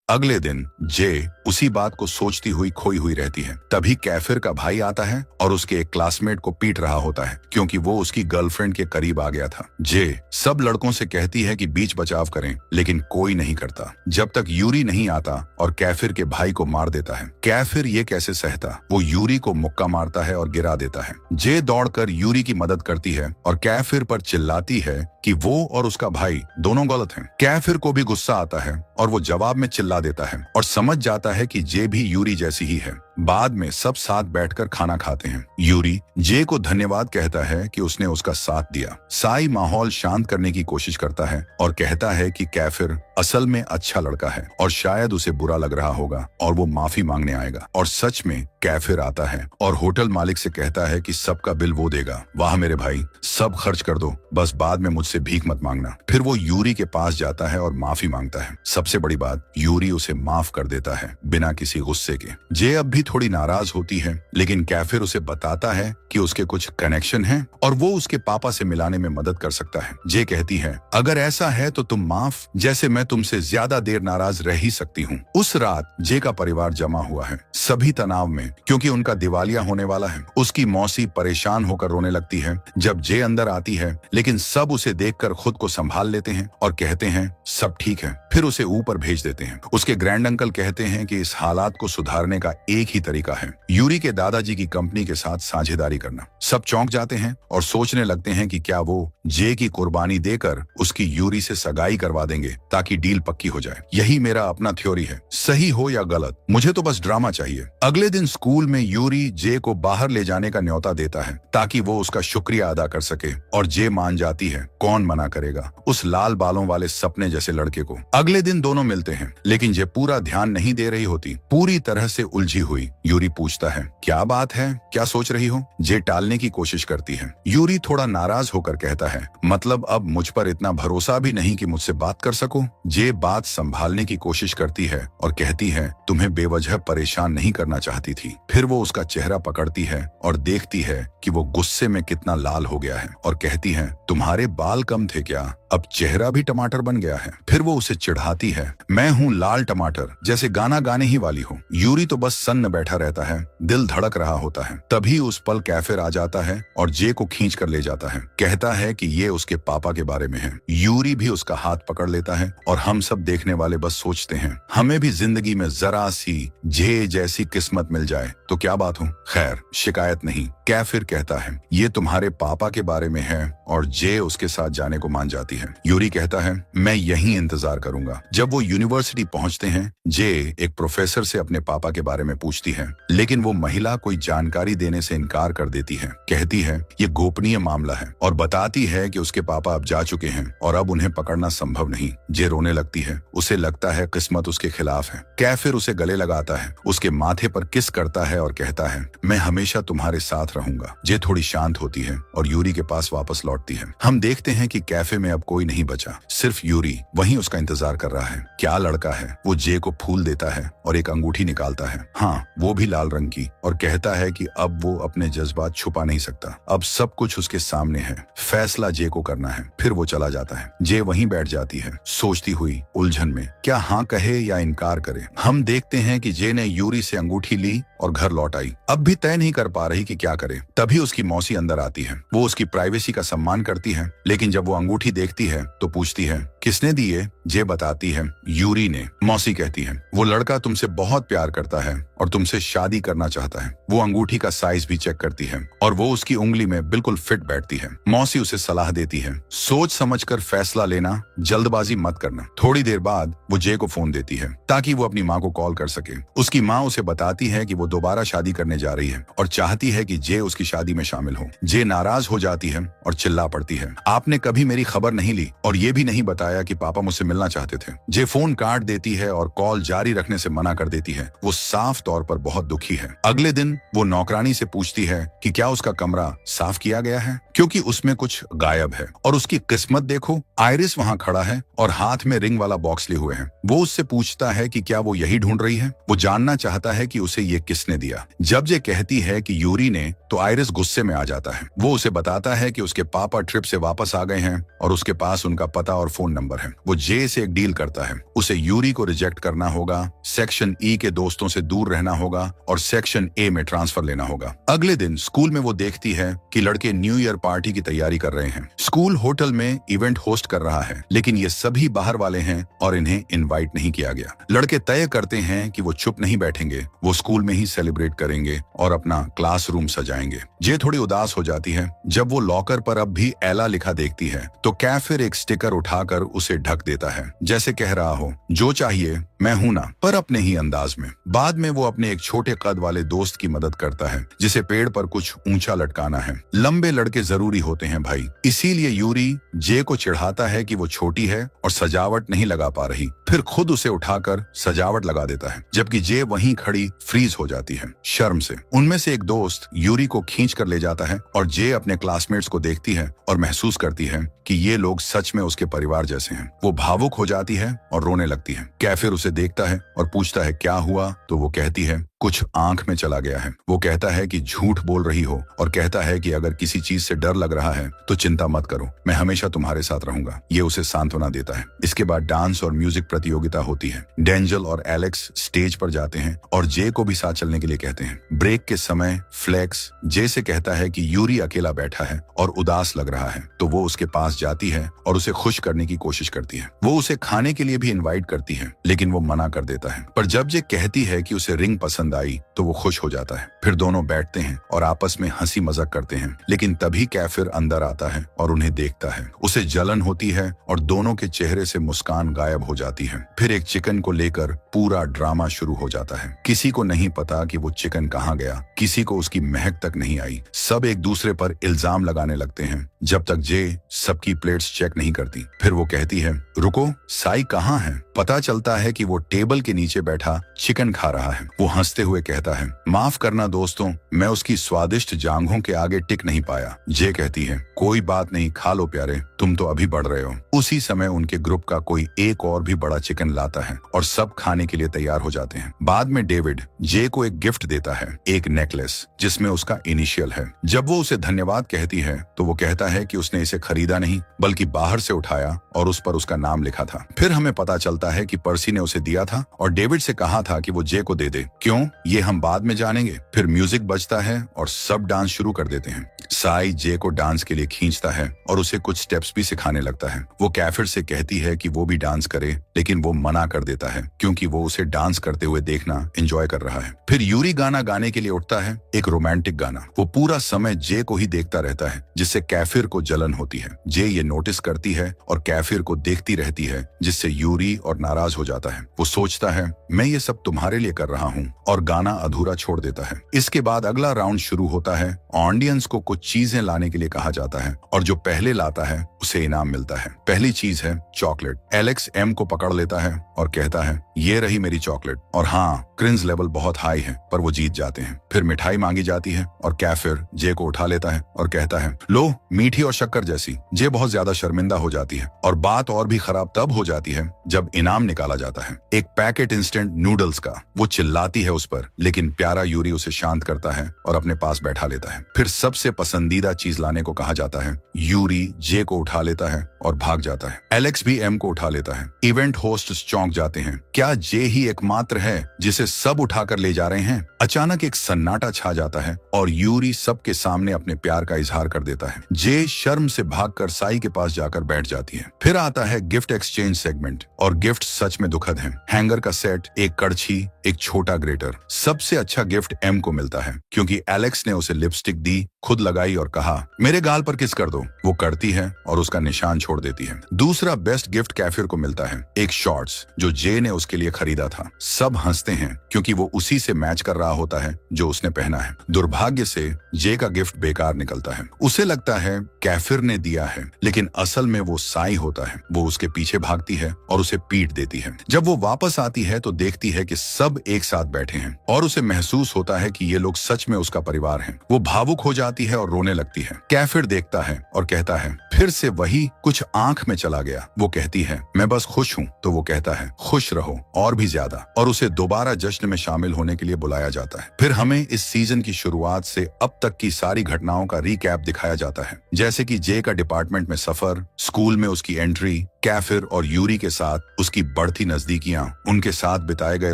अगले दिन जे उसी बात को सोचती हुई खोई हुई रहती है। तभी कैफिर का भाई आता है और उसके एक क्लासमेट को पीट रहा होता है क्योंकि वो उसकी गर्लफ्रेंड के करीब आ गया था। जे सब लड़कों से कहती है कि बीच बचाव करें, लेकिन कोई नहीं करता जब तक यूरी नहीं आता और कैफिर के भाई को मार देता है। कैफिर ये कैसे सहता, वो यूरी को मुक्का मारता है और गिरा देता है। जे दौड़कर यूरी की मदद करती है और कैफिर पर चिल्लाती है कि वो और उसका भाई दोनों गलत हैं। कैफिर को भी गुस्सा आता है और वो जवाब में चिल्ला देता है और समझ जाता है कि जे भी यूरी जैसी ही है। बाद में सब साथ बैठकर खाना खाते हैं। यूरी जे को धन्यवाद कहता है कि उसने उसका साथ दिया। साई माहौल शांत करने की कोशिश करता है और कहता है कि कैफिर असल में अच्छा लड़का है और शायद उसे बुरा लग रहा होगा और वो माफी मांगने आएगा। और सच में कैफिर आता है और होटल मालिक से कहता है कि सबका बिल वो देगा। वाह मेरे भाई, सब खर्च कर दो, बस बाद में मुझसे भीख मत मांगना। फिर वो यूरी के पास जाता है और माफी मांगता है। सबसे बड़ी बात, यूरी उसे माफ कर देता है बिना किसी गुस्से के। जे अब भी थोड़ी नाराज होती है, लेकिन कैफिर उसे बताता है कि उसके कुछ कनेक्शन हैं और वो उसके पापा से मिलाने में मदद कर सकता है। जे कहती है, अगर ऐसा है तो तुम माफ, जैसे मैं तुमसे ज्यादा देर नाराज रह ही सकती हूँ। उस रात जे का परिवार जमा हुआ है, सभी तनाव में, क्योंकि उनका दिवालिया होने वाला है। उसकी मौसी परेशान होकर रोने लगती है जब जे अंदर आती है, लेकिन सब उसे देखकर खुद को संभाल लेते हैं और कहते हैं सब ठीक है। फिर उसे ऊपर भेज देते हैं। उसके ग्रैंड अंकल कहते हैं कि इस हालात को सुधारने का एक ही तरीका है, यूरी के दादाजी की कंपनी के साथ साझेदारी करना। सब चौंक जाते हैं और सोचने लगते हैं कि क्या वो जे की कुर्बानी देकर उसकी यूरी से सगाई करवा देंगे ताकि डील पक्की हो जाए। यही मेरा अपना थ्योरी है, सही हो या गलत, मुझे तो बस ड्रामा चाहिए। अगले दिन स्कूल में यूरी जे को बाहर ले जाने का न्योता देता है ताकि वो उसका शुक्रिया अदा कर सके और जे मान जाती है। कौन मना करेगा उस लाल बालों वाले सपने जैसे लड़के को। अगले दिन दोनों मिलते हैं, लेकिन जे पूरा ध्यान नहीं दे रही होती, पूरी तरह से उलझी हुई। यूरी पूछता है, क्या बात है, क्या सोच रही हो? जे टालने की कोशिश करती है। यूरी थोड़ा नाराज होकर कहता है, मतलब अब मुझ पर इतना भरोसा भी नहीं कि मुझसे बात कर सको। जे बात संभालने की कोशिश करती है और कहती है, तुम्हें बेवजह परेशान नहीं करना चाहती थी। फिर वो उसका चेहरा पकड़ती है और देखती है कि वो गुस्से में कितना लाल हो गया है और कहती है, तुम्हारे बाल कम थे क्या? अब चेहरा भी टमाटर बन गया है। फिर वो उसे चिढ़ाती है, मैं हूँ लाल टमाटर, जैसे गाना गाने ही वाली हो। यूरी तो बस सन्न बैठा रहता है, दिल धड़क रहा होता है। तभी उस पल कैफिर आ जाता है और जे को खींच कर ले जाता है। कहता है कि ये उसके पापा के बारे में है। यूरी भी उसका हाथ पकड़ लेता है और हम सब देखने वाले बस सोचते हैं, हमें भी जिंदगी में जरा सी जे जैसी किस्मत मिल जाए तो क्या बात हो। खैर, शिकायत नहीं। कैफिर कहता है, ये तुम्हारे पापा के बारे में है और जे उसके साथ जाने को मान जाती है। यूरी कहता है, मैं यहीं इंतजार करूंगा। जब वो यूनिवर्सिटी पहुंचते हैं, जे एक प्रोफेसर से अपने पापा के बारे में पूछती है, लेकिन वो महिला कोई जानकारी देने से इनकार कर देती है। कहती है ये गोपनीय मामला है और बताती है कि उसके पापा अब जा चुके हैं और अब उन्हें पकड़ना संभव नहीं। जे रोने लगती है, उसे लगता है किस्मत उसके खिलाफ है। कैफिर उसे गले लगाता है, उसके माथे पर किस करता है और कहता है, मैं हमेशा तुम्हारे साथ रहूंगा। जे थोड़ी शांत होती है और यूरी के पास वापस लौटती है। हम देखते हैं कि कैफे में अब कोई नहीं बचा, सिर्फ यूरी वहीं उसका इंतजार कर रहा है। क्या लड़का है। वो जे को फूल देता है और एक अंगूठी निकालता है, हाँ वो भी लाल रंग की, और कहता है कि अब वो अपने जज्बात छुपा नहीं सकता। अब सब कुछ उसके सामने है, फैसला जे को करना है। फिर वो चला जाता है। जे वहीं बैठ जाती है, सोचती हुई उलझन में, क्या हाँ कहे या इनकार करे। हम देखते हैं कि जे ने यूरी से अंगूठी ली और घर लौट आई। अब भी तय नहीं कर पा रही कि क्या करे। तभी उसकी मौसी अंदर आती है। वो उसकी प्राइवेसी का सम्मान करती है, लेकिन जब वो अंगूठी देखती है तो पूछती है, किसने दी है? जे बताती है, यूरी ने। मौसी कहती है, वो लड़का तुमसे बहुत प्यार करता है और तुमसे शादी करना चाहता है। वो अंगूठी का साइज भी चेक करती है और वो उसकी उंगली में बिल्कुल फिट बैठती है। मौसी उसे सलाह देती है, सोच समझकर फैसला लेना, जल्दबाजी मत करना। थोड़ी देर बाद वो जे को फोन देती है ताकि वो अपनी माँ को कॉल कर सके। उसकी माँ उसे बताती है कि वो दोबारा शादी करने जा रही है और चाहती है कि जे उसकी शादी में शामिल हो। जे नाराज हो जाती है और चिल्ला पड़ती है, आपने कभी मेरी खबर नहीं ली और ये भी नहीं बताया कि पापा मुझसे मिलना चाहते थे। जे फोन काट देती है और कॉल जारी रखने से मना कर देती है। वो साफ तौर पर बहुत दुखी है। अगले दिन वो नौकरानी से पूछती है कि क्या उसका कमरा साफ किया गया है, क्योंकि उसमें कुछ गायब है। और उसकी किस्मत देखो, आयरिस वहाँ खड़ा है और हाथ में रिंग वाला बॉक्स लिए हुए है। वो उससे पूछता है कि क्या वो यही ढूंढ रही है। वो जानना चाहता है कि उसे ये किस आयरिस ने दिया। जब जे कहती है कि यूरी ने, तो आयरिस गुस्से में आ जाता है। वो उसे बताता है कि उसके पापा ट्रिप से वापस आ गए हैं और उसके पास उनका पता और फोन नंबर है। वो जे से एक डील करता है। उसे यूरी को रिजेक्ट करना होगा, सेक्शन ई के दोस्तों से दूर रहना होगा और सेक्शन ए में ट्रांसफर लेना होगा। अगले दिन स्कूल में वो देखती है कि लड़के न्यू ईयर पार्टी की तैयारी कर रहे हैं। स्कूल होटल में इवेंट होस्ट कर रहा है, लेकिन ये सभी बाहर वाले हैं और इन्हें इनवाइट नहीं किया गया। लड़के तय करते हैं कि वो चुप नहीं बैठेंगे, वो स्कूल में ही सेलिब्रेट करेंगे और अपना क्लासरूम सजाएंगे। जे थोड़ी उदास हो जाती है जब वो लॉकर पर अब भी एला लिखा देखती है, तो कैफिर एक स्टिकर उठाकर उसे ढक देता है, जैसे कह रहा हो जो चाहिए मैं हूं ना, पर अपने ही अंदाज में। बाद में वो अपने एक छोटे कद वाले दोस्त की मदद करता है जिसे पेड़ पर कुछ ऊंचा लटकाना है। लंबे लड़के जरूरी होते हैं भाई, इसीलिए यूरी जे को चिढ़ाता है कि वो छोटी है और सजावट नहीं लगा पा रही, फिर खुद उसे उठाकर सजावट लगा देता है, जबकि जे वहीं खड़ी फ्रीज हो जाती है शर्म से। उनमें से एक दोस्त यूरी को खींच कर ले जाता है और जे अपने क्लासमेट्स को देखती है और महसूस करती है कि ये लोग सच में उसके परिवार जैसे हैं। वो भावुक हो जाती है और रोने लगती है। कैफिर उसे देखता है और पूछता है क्या हुआ, तो वो कहती है कुछ आंख में चला गया है। वो कहता है कि झूठ बोल रही हो और कहता है कि अगर किसी चीज से डर लग रहा है तो चिंता मत करो, मैं हमेशा तुम्हारे साथ रहूंगा। ये उसे सांत्वना देता है। इसके बाद डांस और म्यूजिक प्रतियोगिता होती है। डेंजल और एलेक्स स्टेज पर जाते हैं और जे को भी साथ चलने के लिए कहते हैं। ब्रेक के समय फ्लेक्स जे से कहता है कि यूरी अकेला बैठा है और उदास लग रहा है, तो वो उसके पास जाती है और उसे खुश करने की कोशिश करती है। वो उसे खाने के लिए भी इनवाइट करती है, लेकिन वो मना कर देता है। पर जब जे कहती है कि उसे रिंग पसंद आई तो वो खुश हो जाता है। फिर दोनों बैठते हैं और आपस में हंसी मजाक करते हैं, लेकिन तभी कैफिर अंदर आता है और उन्हें देखता है। उसे जलन होती है और दोनों के चेहरे से मुस्कान गायब हो जाती है। फिर एक चिकन को लेकर पूरा ड्रामा शुरू हो जाता है। किसी को नहीं पता कि वो चिकन कहाँ गया, किसी को उसकी महक तक नहीं आई। सब एक दूसरे पर इल्जाम लगाने लगते हैं जब तक जे सबकी प्लेट्स चेक नहीं करती। फिर वो कहती है रुको, साई कहाँ है? पता चलता है कि वो टेबल के नीचे बैठा चिकन खा रहा है। वो हंसते हुए कहता है माफ करना दोस्तों, मैं उसकी स्वादिष्ट जांघों के आगे टिक नहीं पाया। जे कहती है कोई बात नहीं, खा लो प्यारे, तुम तो अभी बढ़ रहे हो। उसी समय उनके ग्रुप का कोई एक और भी बड़ा चिकन लाता है और सब खाने के लिए तैयार हो जाते हैं। बाद में डेविड जे को एक गिफ्ट देता है, एक नेकलेस जिसमें उसका इनिशियल है। जब वो उसे धन्यवाद कहती है तो वो कहता है कि उसने इसे खरीदा नहीं बल्कि बाहर से उठाया और उस पर उसका नाम लिखा था। फिर हमें पता चलता है कि पर्सी ने उसे दिया था और डेविड से कहा था कि वो जे को दे दे। क्यों, ये हम बाद में जानेंगे। फिर म्यूजिक बजता है और सब डांस शुरू कर देते हैं। साई जे को डांस के लिए खींचता है और उसे कुछ स्टेप्स भी सिखाने लगता है। वो कैफिर से कहती है कि वो भी डांस करे, लेकिन वो मना कर देता है क्योंकि वो उसे डांस करते हुए देखना एंजॉय कर रहा है। फिर यूरी गाना गाने के लिए उठता है, एक रोमांटिक गाना। वो पूरा समय जे को ही देखता रहता है, जिससे कैफिर को जलन होती है। जे ये नोटिस करती है और कैफिर को देखती रहती है, जिससे यूरी और नाराज हो जाता है। वो सोचता है मैं ये सब तुम्हारे लिए कर रहा हूँ और गाना अधूरा छोड़ देता है। इसके बाद अगला राउंड शुरू होता है। ऑडियंस को कुछ चीजें लाने के लिए कहा जाता है और जो पहले लाता है उसे इनाम मिलता है। पहली चीज है चॉकलेट। एलेक्स एम को पकड़ लेता है और कहता है ये रही मेरी चॉकलेट। और हाँ, क्रिंज लेवल बहुत हाई है, पर वो जीत जाते हैं। फिर मिठाई मांगी जाती है और कैफिर जे को उठा लेता है और कहता है लो, मीठी और शक्कर जैसी। जे बहुत ज्यादा शर्मिंदा हो जाती है और बात और भी खराब तब हो जाती है जब इनाम निकाला जाता है, एक पैकेट इंस्टेंट नूडल्स का। वो चिल्लाती है उस पर, लेकिन प्यारा यूरी उसे शांत करता है और अपने पास बैठा लेता है। फिर सबसे पसंदीदा चीज लाने को कहा जाता है। यूरी जे को उठा लेता है और भाग जाता है। एलेक्स भी एम को उठा लेता है। इवेंट होस्ट्स चौंक जाते हैं, क्या जे ही एकमात्र है जिसे सब उठाकर ले जा रहे हैं? अचानक एक सन्नाटा छा जाता है और यूरी सबके सामने अपने प्यार का इजहार कर देता है। जे शर्म से भागकर साई के पास जाकर बैठ जाती है। फिर आता है गिफ्ट एक्सचेंज सेगमेंट और गिफ्ट सच में दुखद हैं। हैंगर का सेट, एक कड़छी, एक छोटा ग्रेटर। सबसे अच्छा गिफ्ट एम को मिलता है क्योंकि एलेक्स ने उसे लिपस्टिक दी, खुद लगाई और कहा मेरे गाल पर किस कर दो। वो करती है और उसका निशान छोड़ देती है। दूसरा बेस्ट गिफ्ट कैफिर को मिलता है, एक शॉर्ट्स जो जे ने उसके लिए खरीदा था। सब हंसते हैं क्योंकि वो उसी से मैच कर रहा होता है जो उसने पहना है। दुर्भाग्य से जे का गिफ्ट बेकार निकलता है। उसे लगता है कैफिर ने दिया है, लेकिन असल में वो साई होता है। वो उसके पीछे भागती है और उसे पीट देती है। जब वो वापस आती है तो देखती है कि सब एक साथ बैठे हैं और उसे महसूस होता है कि ये लोग सच में उसका परिवार हैं। वो भावुक हो जाती है और और रोने लगती है। कैफिर देखता है और कहता है, फिर से वही कुछ आंख में चला गया। वो कहती है, मैं बस खुश हूँ। तो वो कहता है, खुश रहो और भी ज्यादा, और उसे दोबारा जश्न में शामिल होने के लिए बुलाया जाता है। फिर हमें इस सीजन की शुरुआत से अब तक की सारी घटनाओं का रिकैप दिखाया जाता है, जैसे कि जे का डिपार्टमेंट में सफर, स्कूल में उसकी एंट्री, कैफिर और यूरी के साथ उसकी बढ़ती नजदीकियां, उनके साथ बिताए गए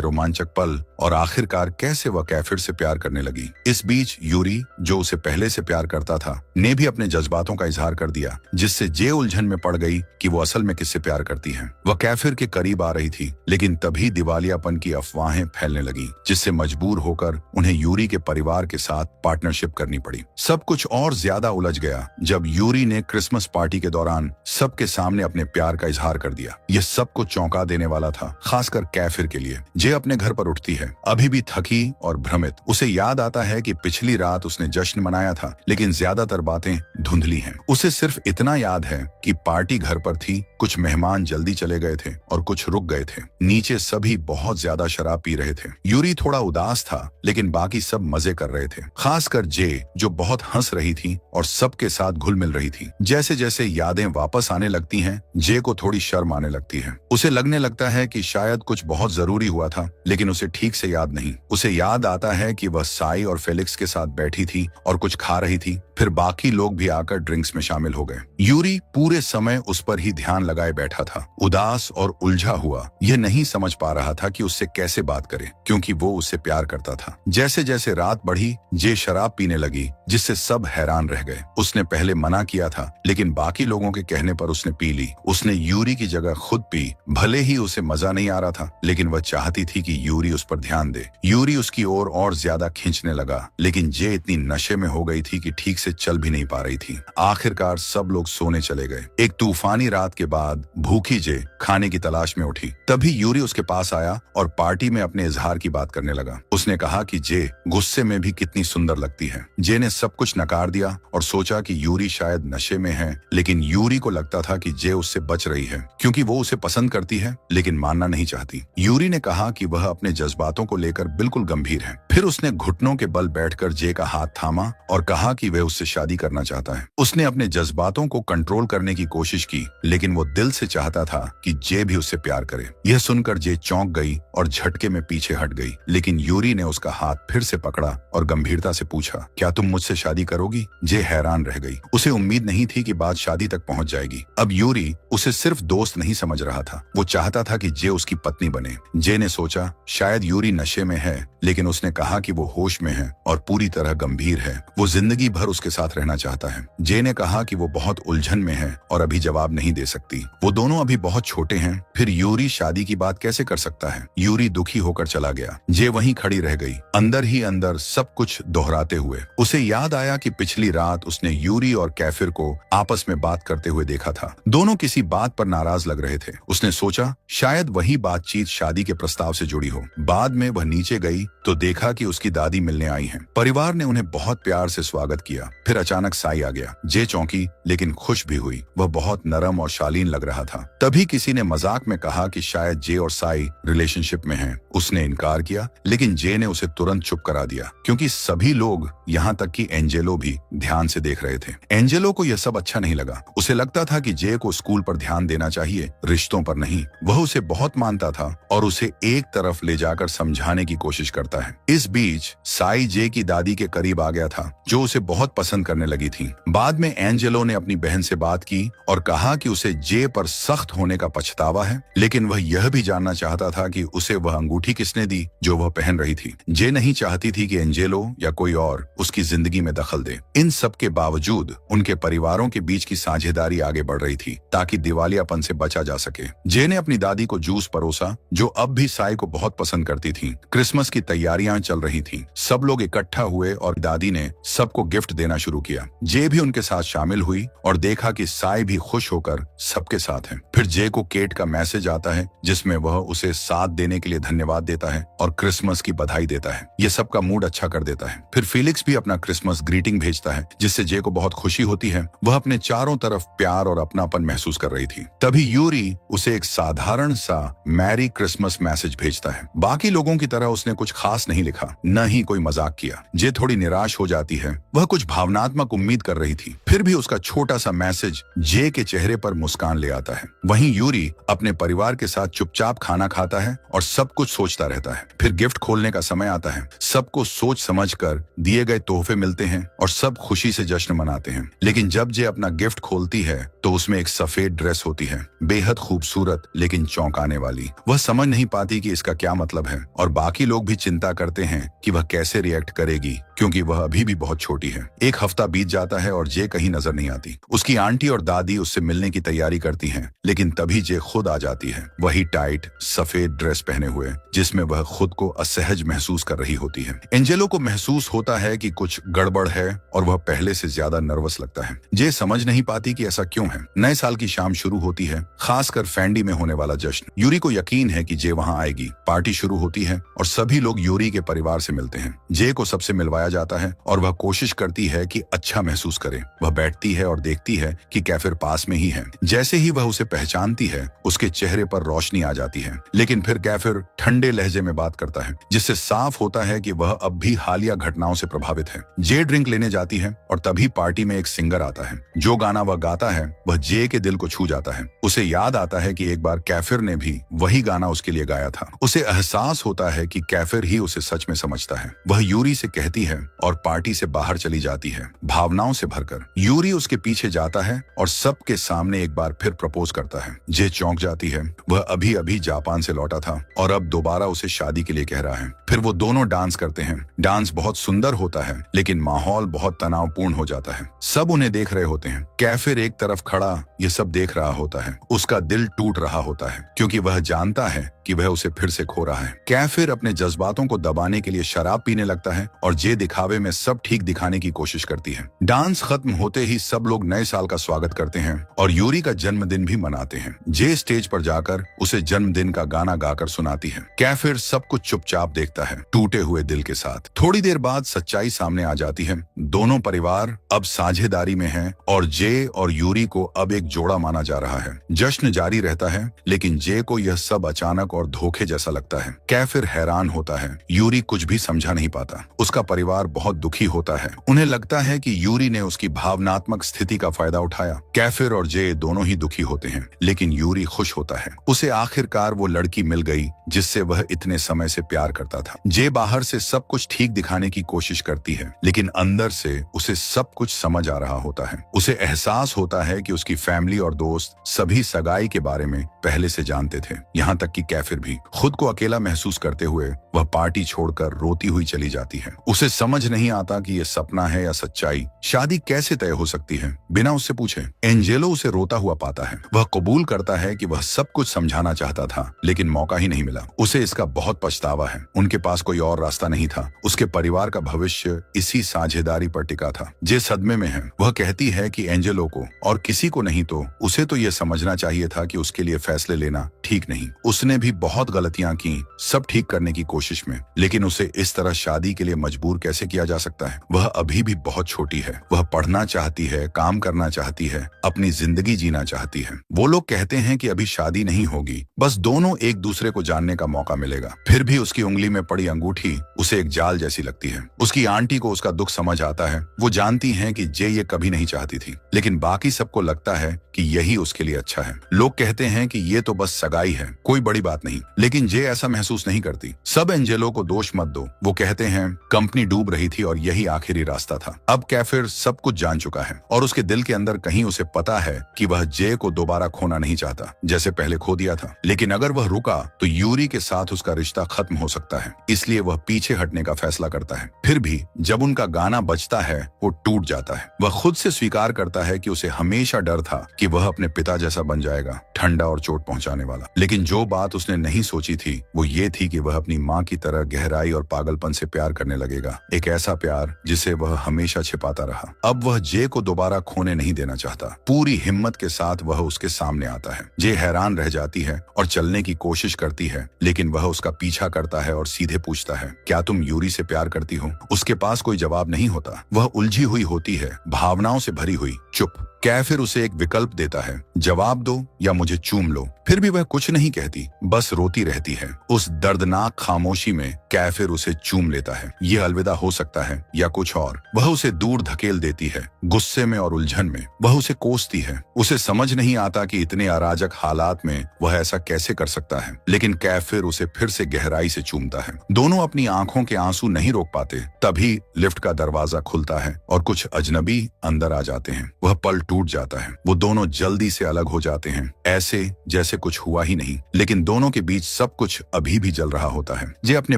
रोमांचक पल, और आखिरकार कैसे वह कैफिर से प्यार करने लगी। इस बीच यूरी, जो उसे पहले से प्यार करता था, ने भी अपने जज्बातों का इजहार कर दिया, जिससे जे उलझन में पड़ गई कि वो असल में किससे प्यार करती है। वह कैफिर के करीब आ रही थी, लेकिन तभी दिवालियापन की अफवाहें फैलने लगी, जिससे मजबूर होकर उन्हें यूरी के परिवार के साथ पार्टनरशिप करनी पड़ी। सब कुछ और ज्यादा उलझ गया जब यूरी ने क्रिसमस पार्टी के दौरान सबके सामने अपने प्यार का इजहार कर दिया। यह सबको चौंका देने वाला था, खासकर कैफिर के लिए। जे अपने घर पर उठती है, अभी भी थकी और भ्रमित। उसे याद आता है कि पिछली रात उसने जश्न मनाया था, लेकिन ज्यादातर बातें धुंधली हैं। उसे सिर्फ इतना याद है कि पार्टी घर पर थी, कुछ मेहमान जल्दी चले गए थे और कुछ रुक गए थे। नीचे सभी बहुत ज्यादा शराब पी रहे थे। यूरी थोड़ा उदास था, लेकिन बाकी सब मजे कर रहे थे, खासकर जे, जो बहुत हंस रही थी और सबके साथ घुल मिल रही थी। जैसे जैसे यादें वापस आने लगती हैं, जे को थोड़ी शर्म आने लगती है। उसे लगने लगता है कि शायद कुछ बहुत जरूरी हुआ था, लेकिन उसे ठीक से याद नहीं। उसे याद आता है कि वह साई और फेलिक्स के साथ बैठी थी और कुछ खा रही थी। फिर बाकी लोग भी आकर ड्रिंक्स में शामिल हो गए। यूरी पूरे समय उस पर ही ध्यान लगाए बैठा था, उदास और उलझा हुआ। यह नहीं समझ पा रहा था कि उससे कैसे बात करे, क्योंकि वो उससे प्यार करता था। जैसे जैसे रात बढ़ी, जे शराब पीने लगी, जिससे सब हैरान रह गए। उसने पहले मना किया था, लेकिन बाकी लोगों के कहने पर उसने पी ली। उसने यूरी की जगह खुद पी। भले ही उसे मजा नहीं आ रहा था, लेकिन वह चाहती थी कि यूरी उस पर ध्यान दे। यूरी उसकी ओर और ज्यादा खींचने लगा, लेकिन जे इतनी नशे में हो गई थी कि ठीक से चल भी नहीं पा रही थी। आखिरकार सब लोग सोने चले गए। एक तूफानी रात के बाद भूखी जे खाने की तलाश में उठी। तभी यूरी उसके पास आया और पार्टी में अपने इजहार की बात करने लगा। उसने कहा कि जे गुस्से में भी कितनी सुंदर लगती है। जे ने सब कुछ नकार दिया और सोचा कि यूरी शायद नशे में है, लेकिन यूरी को लगता था कि जे उससे बच रही है, क्योंकि वो उसे पसंद करती है, लेकिन मानना नहीं चाहती। यूरी ने कहा कि वह अपने जज्बातों को लेकर बिल्कुल गंभीर है। फिर उसने घुटनों के बल बैठकर जे का हाथ थामा और कहा कि वह उससे शादी करना चाहता है। उसने अपने जज्बातों को कंट्रोल करने की कोशिश की, लेकिन वो दिल से चाहता था कि जे भी उससे प्यार करे। यह सुनकर जे चौंक गई और झटके में पीछे हट गई, लेकिन यूरी ने उसका हाथ फिर से पकड़ा और गंभीरता से पूछा, क्या तुम मुझसे शादी करोगी? जे हैरान रह गई। उसे उम्मीद नहीं थी कि बात शादी तक पहुंच जाएगी। अब यूरी उसे सिर्फ दोस्त नहीं समझ रहा था, वो चाहता था कि जे उसकी पत्नी बने। जे ने सोचा शायद यूरी नशे में है, लेकिन उसने कहा कि वो होश में है और पूरी तरह गंभीर है। वो जिंदगी भर उसके साथ रहना चाहता है। जे ने कहा कि वो बहुत उलझन में है और अभी जवाब नहीं दे सकती। वो दोनों अभी बहुत छोटे हैं, फिर यूरी शादी की बात कैसे कर सकता है? यूरी दुखी होकर चला गया। जे वहीं खड़ी रह गई, अंदर ही अंदर सब कुछ दोहराते हुए। उसे याद आया कि पिछली रात उसने यूरी और कैफिर को आपस में बात करते हुए देखा था। दोनों किसी बात पर नाराज लग रहे थे। उसने सोचा शायद वही बातचीत शादी के प्रस्ताव से जुड़ी हो। बाद में वह नीचे गई तो देखा कि उसकी दादी मिलने आई हैं। परिवार ने उन्हें बहुत प्यार से स्वागत किया। फिर अचानक साई आ गया। जे चौंकी, लेकिन खुश भी हुई। वह बहुत नरम और शालीन लग रहा था। तभी किसी ने मजाक में कहा कि शायद जे और साई रिलेशनशिप में हैं। उसने इनकार किया, लेकिन जे ने उसे तुरंत चुप करा दिया, क्योंकि सभी लोग, यहाँ तक कि एंजेलो भी ध्यान से देख रहे थे। एंजेलो को यह सब अच्छा नहीं लगा। उसे लगता था कि जे को स्कूल पर ध्यान देना चाहिए, रिश्तों पर नहीं। वह उसे बहुत मानता था और उसे एक तरफ ले जाकर समझाने की कोशिश करता है। इस बीच साई जे की दादी के करीब आ गया था, जो उसे बहुत पसंद करने लगी थी। बाद में एंजेलो ने अपनी बहन से बात की और कहा कि उसे जे पर सख्त होने का पछतावा है, लेकिन वह यह भी जानना चाहता था कि उसे वह अंगूठी किसने दी जो वह पहन रही थी। जे नहीं चाहती थी कि एंजेलो या कोई और उसकी जिंदगी में दखल दे। इन सब के बावजूद उनके परिवारों के बीच की साझेदारी आगे बढ़ रही थी, ताकि दिवालियापन से बचा जा सके। जे ने अपनी दादी को जूस परोसा, जो अब भी साई को बहुत पसंद करती थी। क्रिसमस की तैयारियां चल रही थी। सब लोग इकट्ठा हुए और दादी ने सबको गिफ्ट देना शुरू किया। जे भी उनके साथ शामिल हुई और देखा कि साई भी खुश होकर सबके साथ है। फिर जे को केट का मैसेज आता है, जिसमें वह उसे साथ देने के लिए धन्यवाद देता है और क्रिसमस की बधाई देता है। यह सबका मूड अच्छा कर देता है। फिर फेलिक्स भी अपना क्रिसमस ग्रीटिंग भेजता है, जिससे जे को बहुत खुशी होती है। वह अपने चारों तरफ प्यार और अपनापन महसूस कर रही रही थी। तभी यूरी उसे एक साधारण सा मैरी क्रिसमस मैसेज भेजता है। बाकी लोगों की तरह उसने कुछ खास नहीं लिखा, न ही कोई मजाक किया। जे थोड़ी निराश हो जाती है, वह कुछ भावनात्मक उम्मीद कर रही थी। फिर भी उसका छोटा सा मैसेज जे के चेहरे पर मुस्कान ले आता है। वहीं यूरी अपने परिवार के साथ चुपचाप खाना खाता है और सब कुछ सोचता रहता है। फिर गिफ्ट खोलने का समय आता है। सबको सोच समझकर दिए गए तोहफे मिलते हैं और सब खुशी से जश्न मनाते हैं। लेकिन जब जे अपना गिफ्ट खोलती है तो उसमें एक सफेद ड्रेस होती है, बेहद खूबसूरत लेकिन चौंकाने वाली। वह समझ नहीं पाती कि इसका क्या मतलब है और बाकी लोग भी चिंता करते हैं कि वह कैसे रिएक्ट करेगी, क्योंकि वह अभी भी बहुत छोटी है। एक हफ्ता बीत जाता है और जे कहीं नजर नहीं आती। उसकी आंटी और दादी उससे मिलने की तैयारी करती हैं, लेकिन तभी जे खुद आ जाती है, वही टाइट सफेद ड्रेस पहने हुए, जिसमें वह खुद को असहज महसूस कर रही होती है। एंजेलो को महसूस होता है कि कुछ गड़बड़ है और वह पहले से ज्यादा नर्वस लगता है। जे समझ नहीं पाती कि ऐसा क्यों है। नए साल की शाम शुरू होती है, खासकर फैंडी में होने वाला जश्न। यूरी को यकीन है कि जे वहां आएगी। पार्टी शुरू होती है और सभी लोग यूरी के परिवार से मिलते हैं। जे को सबसे मिलवाया जाता है और वह कोशिश करती है कि अच्छा महसूस करे। वह बैठती है और देखती है कि कैफिर पास में ही है। जैसे ही वह उसे पहचानती है, उसके चेहरे पर रोशनी आ जाती है। लेकिन फिर कैफिर ठंडे लहजे में बात करता है, जिससे साफ होता है कि वह अब भी हालिया घटनाओं से प्रभावित है। जे ड्रिंक लेने जाती है और तभी पार्टी में एक सिंगर आता है। जो गाना वह गाता है वह जे के दिल को छू जाता है। उसे याद आता है कि एक बार कैफिर ने भी वही गाना उसके लिए गाया था। उसे एहसास होता है कि कैफिर ही उसे सच में समझता है। वह यूरी से कहती है और पार्टी से बाहर चली जाती है, भावनाओं से भरकर। यूरी उसके पीछे जाता है और सबके सामने एक बार फिर प्रपोज करता है। जे चौंक जाती है। वह अभी अभी जापान से लौटा था और अब दोबारा उसे शादी के लिए कह रहा है। फिर वो दोनों डांस करते हैं। डांस बहुत सुंदर होता है, लेकिन माहौल बहुत तनावपूर्ण हो जाता है। सब उन्हें देख रहे होते हैं। कैफिर एक तरफ खड़ा ये सब देख रहा होता है। उसका दिल टूट रहा होता है, क्योंकि वह जानता है कि वह उसे फिर से खो रहा है। कैफिर अपने जज्बातों को दबाने के लिए शराब पीने लगता है और जे दिखावे में सब ठीक दिखाने की कोशिश करती है। डांस खत्म होते ही सब लोग नए साल का स्वागत करते हैं और यूरी का जन्मदिन भी मनाते हैं। जे स्टेज पर जाकर उसे जन्मदिन का गाना गाकर सुनाती है। कैफिर सब कुछ चुपचाप देखता है, टूटे हुए दिल के साथ। थोड़ी देर बाद सच्चाई सामने आ जाती है। दोनों परिवार अब साझेदारी में हैं और जे और यूरी को अब एक जोड़ा माना जा रहा है। जश्न जारी रहता है, लेकिन जे को यह सब अचानक और धोखे जैसा लगता है। कैफिर हैरान होता है। यूरी कुछ भी समझा नहीं पाता। उसका परिवार बहुत दुखी होता है। उन्हें लगता है कि यूरी ने उसकी भावनात्मक स्थिति का फायदा उठाया। कैफिर और जे दोनों ही दुखी होते हैं, लेकिन यूरी खुश होता है। उसे आखिरकार वो लड़की मिल गई जिससे वह इतने समय से प्यार करता था। जे बाहर से सब कुछ ठीक दिखाने की कोशिश करती है, लेकिन अंदर से उसे सब कुछ समझ आ रहा होता है। उसे एहसास होता है कि उसकी फैमिली और दोस्त सभी सगाई के बारे में पहले से जानते थे, यहाँ तक कि कैफिर भी। खुद को अकेला महसूस करते हुए वह पार्टी छोड़कर रोती हुई चली जाती है। उसे समझ नहीं आता कि यह सपना है या सच्चाई। शादी कैसे तय हो सकती है बिना उससे पूछे। एंजेलो उसे रोता हुआ पाता है। वह कबूल करता है कि वह सब कुछ समझाना चाहता था, लेकिन मौका ही नहीं मिला। उसे इसका बहुत पछतावा है। उनके पास कोई और रास्ता नहीं था। उसके परिवार का भविष्य इसी साझेदारी पर टिका था। जे सदमे में है। वह कहती है कि एंजेलो को और किसी को नहीं तो उसे तो यह समझना चाहिए था कि उसके लिए फैसले लेना ठीक नहीं। उसने भी बहुत गलतियां की, सब ठीक करने की कोशिश में, लेकिन उसे इस तरह शादी के लिए मजबूर कैसे किया जा सकता है। वह अभी भी बहुत छोटी है। वह पढ़ना चाहती है, काम करना चाहती है, अपनी जिंदगी जीना चाहती है। वो लोग कहते हैं कि अभी शादी नहीं होगी, बस दोनों एक दूसरे को जानने का मौका मिलेगा। फिर भी उसकी उंगली में पड़ी अंगूठी उसे एक जाल जैसी लगती है। उसकी आंटी को उसका दुख समझ आता है। वो जानती है कि जे ये कभी नहीं चाहती थी, लेकिन बाकी सबको लगता है कि यही उसके लिए अच्छा है। लोग कहते हैं कि ये तो बस सगाई है, कोई बड़ी बात नहीं, लेकिन जे ऐसा महसूस नहीं करती। सब एंजेलो को दोष मत दो। वो कहते हैं कंपनी डूब रही थी और यही आखिरी रास्ता था। अब कैफिर सब कुछ जान चुका है और उसके दिल के अंदर कहीं उसे पता है कि वह जे को दोबारा खोना नहीं चाहता, जैसे पहले खो दिया था। लेकिन अगर वह रुका तो यूरी के साथ उसका रिश्ता खत्म हो सकता है। इसलिए वह पीछे हटने का फैसला करता है। फिर भी जब उनका गाना बजता है वो टूट जाता है। वह खुद से स्वीकार करता है कि उसे हमेशा डर था कि वह अपने पिता जैसा बन जाएगा, ठंडा और चोट पहुंचाने वाला। लेकिन जो बात उसने नहीं सोची थी वो ये थी कि वह अपनी माँ की तरह गहराई और पागलपन से प्यार करने लगेगा। एक ऐसा प्यार जिसे वह हमेशा छिपाता रहा। अब वह जे को दोबारा खोने नहीं देना चाहता। पूरी हिम्मत के साथ वह उसके सामने आता है। जे हैरान रह जाती है और चलने की कोशिश करती है, लेकिन वह उसका पीछा करता है और सीधे पूछता है, क्या तुम यूरी से प्यार करती हो? उसके पास कोई जवाब नहीं होता। वह उलझी हुई होती है, भावनाओं से भरी हुई, चुप। कैफिर उसे एक विकल्प देता है, जवाब दो या मुझे चूम लो। फिर भी वह कुछ नहीं कहती, बस रोती रहती है। उस दर्दनाक खामोशी में कैफिर उसे चूम लेता है। यह अलविदा हो सकता है या कुछ और। वह उसे दूर धकेल देती है, गुस्से में और उलझन में। वह उसे कोसती है। उसे समझ नहीं आता कि इतने अराजक हालात में वह ऐसा कैसे कर सकता है, लेकिन कैफिर उसे फिर से गहराई से चूमता है। दोनों अपनी आंखों के आंसू नहीं रोक पाते। तभी लिफ्ट का दरवाजा खुलता है और कुछ अजनबी अंदर आ जाते हैं। वह पल टूट जाता है। वो दोनों जल्दी से अलग हो जाते हैं, ऐसे जैसे कुछ हुआ ही नहीं, लेकिन दोनों के बीच सब कुछ अभी भी जल रहा होता है। जे अपने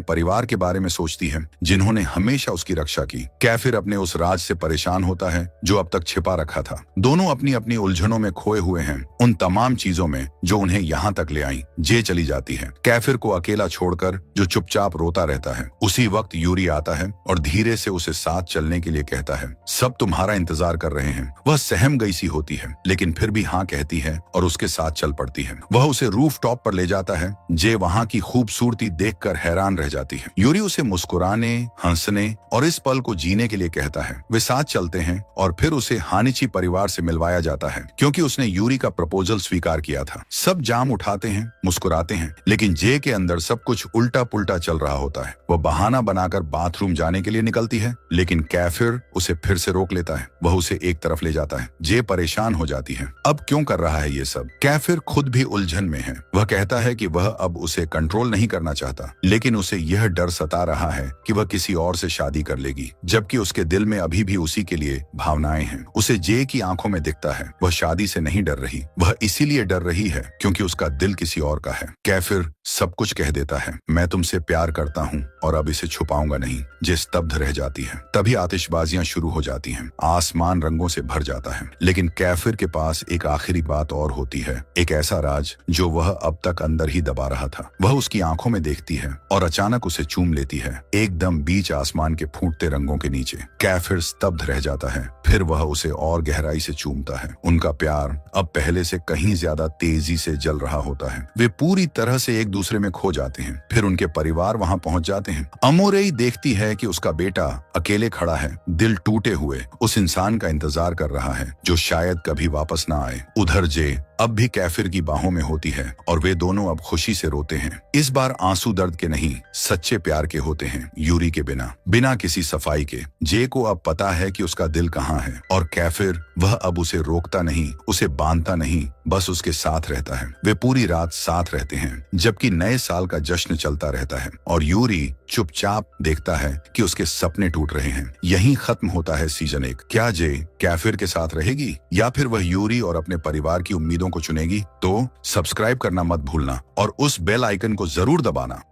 परिवार के बारे में सोचती है, जिन्होंने हमेशा उसकी रक्षा की। कैफिर अपने उस राज से परेशान होता है जो अब तक छिपा रखा था। दोनों अपनी अपनी उलझनों में खोए हुए हैं, उन तमाम चीजों में जो उन्हें यहाँ तक ले आई। जे चली जाती है, कैफिर को अकेला छोड़कर, जो चुपचाप रोता रहता है। उसी वक्त यूरी आता है और धीरे से उसे साथ चलने के लिए कहता है। सब तुम्हारा इंतजार कर रहे हैं। वह सहम गई सी होती है, लेकिन फिर भी हाँ कहती है और उसके साथ चल पड़ती है। वह उसे रूफ टॉप पर ले जाता है। जे वहाँ की खूबसूरती देखकर हैरान रह जाती है। यूरी उसे मुस्कुराने, हंसने और इस पल को जीने के लिए कहता है। वे साथ चलते हैं और फिर उसे हानिची परिवार से मिलवाया जाता है, क्योंकि उसने यूरी का प्रपोजल स्वीकार किया था। सब जाम उठाते हैं, मुस्कुराते हैं, लेकिन जे के अंदर सब कुछ उल्टा पुल्टा चल रहा होता है। वह बहाना बनाकर बाथरूम जाने के लिए निकलती है, लेकिन कैफिर उसे फिर से रोक लेता है। वह उसे एक तरफ ले जाता है। जे परेशान हो जाती है। अब क्यों कर रहा है ये सब? कैफिर खुद भी उलझन में है। वह कहता है कि वह अब उसे कंट्रोल नहीं करना चाहता, लेकिन उसे यह डर सता रहा है कि वह किसी और से शादी कर लेगी, जबकि उसके दिल में अभी भी उसी के लिए भावनाएं हैं। उसे जे की आंखों में दिखता है, वह शादी से नहीं डर रही। वह इसीलिए डर रही है क्योंकि उसका दिल किसी और का है। कैफिर सब कुछ कह देता है, मैं तुमसे प्यार करता हूँ और अब इसे छुपाऊंगा नहीं। जे स्तब्ध रह जाती है। तभी आतिशबाजियां शुरू हो जाती हैं। आसमान रंगों से भर जाता है, लेकिन कैफिर के पास एक आखिरी बात और होती है, एक ऐसा राज जो वह अब तक अंदर ही दबा रहा था। वह उसकी आंखों में देखती है और अचानक उसे चूम लेती है, एकदम बीच आसमान के फूटते रंगों के नीचे। कैफिर स्तब्ध रह जाता है। फिर वह उसे और गहराई से चूमता है। उनका प्यार अब पहले से कहीं ज्यादा तेजी से जल रहा होता है। वे पूरी तरह से एक दूसरे में खो जाते हैं। फिर उनके परिवार वहां पहुंच जाते हैं। अमोरेई देखती है कि उसका बेटा अकेले खड़ा है, दिल टूटे हुए, उस इंसान का इंतजार कर रहा है जो शायद कभी वापस ना आए। उधर जे अब भी कैफिर की बाहों में होती है और वे दोनों अब खुशी से रोते हैं। इस बार आंसू दर्द के नहीं, सच्चे प्यार के होते हैं। यूरी के बिना किसी सफाई के। जे को अब पता है कि उसका दिल कहाँ है और कैफिर वह अब उसे रोकता नहीं, उसे बांधता नहीं, बस उसके साथ रहता है। वे पूरी रात साथ रहते हैं, जबकि नए साल का जश्न चलता रहता है और यूरी चुपचाप देखता है कि उसके सपने टूट रहे हैं। यहीं खत्म होता है सीजन 1। क्या जे कैफिर के साथ रहेगी या फिर वह यूरी और अपने परिवार की उम्मीदों को चुनेगी? तो सब्सक्राइब करना मत भूलना और उस बेल आइकन को जरूर दबाना।